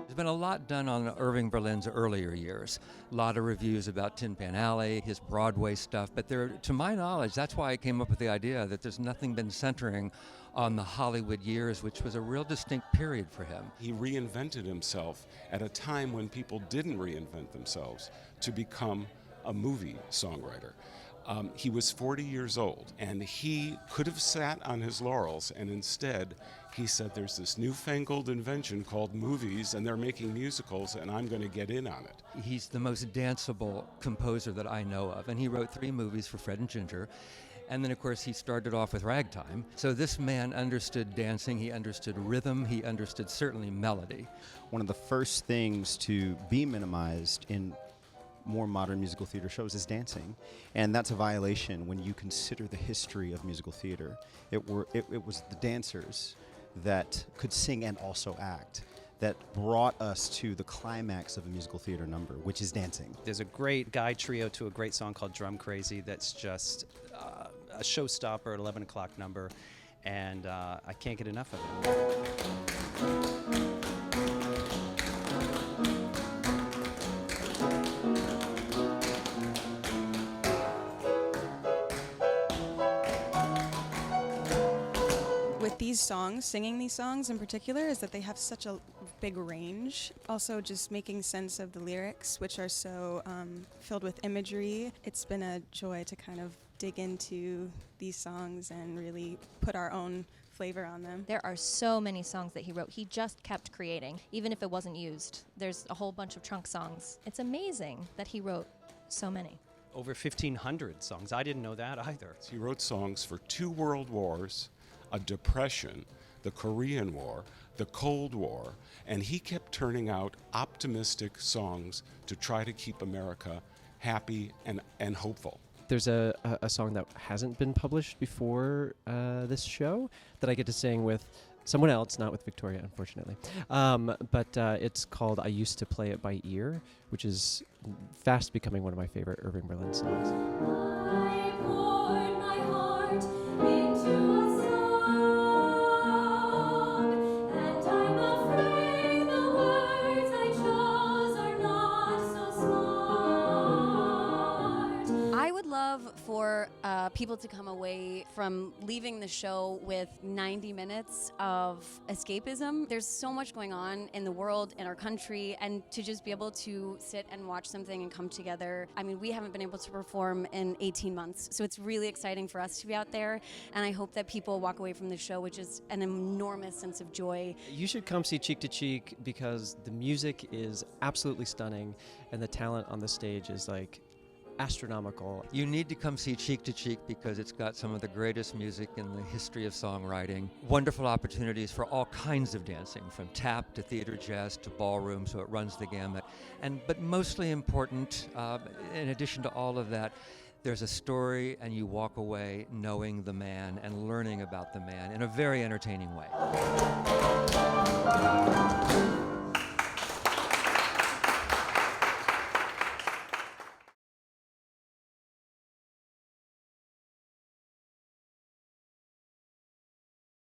There's been a lot done on Irving Berlin's earlier years. A lot of reviews about Tin Pan Alley, his Broadway stuff, but there, to my knowledge, that's why I came up with the idea that there's nothing been centering on the Hollywood years, which was a real distinct period for him. He reinvented himself at a time when people didn't reinvent themselves to become a movie songwriter. He was 40 years old, and he could have sat on his laurels, and instead he said, there's this newfangled invention called movies, and they're making musicals, and I'm going to get in on it. He's the most danceable composer that I know of, and he wrote 3 movies for Fred and Ginger. And then, of course, he started off with ragtime. So this man understood dancing, he understood rhythm, he understood certainly melody. One of the first things to be minimized in more modern musical theater shows is dancing, and that's a violation when you consider the history of musical theater. It was the dancers that could sing and also act that brought us to the climax of a musical theater number, which is dancing. There's a great guide trio to a great song called Drum Crazy that's just a showstopper at 11 o'clock number, and I can't get enough of it. With these songs, singing these songs in particular, is that they have such a big range. Also just making sense of the lyrics, which are so filled with imagery. It's been a joy to kind of dig into these songs and really put our own flavor on them. There are so many songs that he wrote. He just kept creating, even if it wasn't used. There's a whole bunch of trunk songs. It's amazing that he wrote so many. Over 1,500 songs. I didn't know that either. He wrote songs for 2 world wars, a depression, the Korean War, the Cold War, and he kept turning out optimistic songs to try to keep America happy and hopeful. There's a song that hasn't been published before this show that I get to sing with someone else, not with Victoria, unfortunately. But it's called I Used to Play It by Ear, which is fast becoming one of my favorite Irving Berlin songs. I poured my heart into a for people to come away from leaving the show with 90 minutes of escapism. There's so much going on in the world, in our country, and to just be able to sit and watch something and come together. I mean, we haven't been able to perform in 18 months, so it's really exciting for us to be out there, and I hope that people walk away from the show with just an enormous sense of joy. You should come see Cheek to Cheek because the music is absolutely stunning, and the talent on the stage is like astronomical. You need to come see Cheek to Cheek because it's got some of the greatest music in the history of songwriting. Wonderful opportunities for all kinds of dancing, from tap to theater jazz to ballroom, so it runs the gamut. But mostly important, in addition to all of that, there's a story and you walk away knowing the man and learning about the man in a very entertaining way.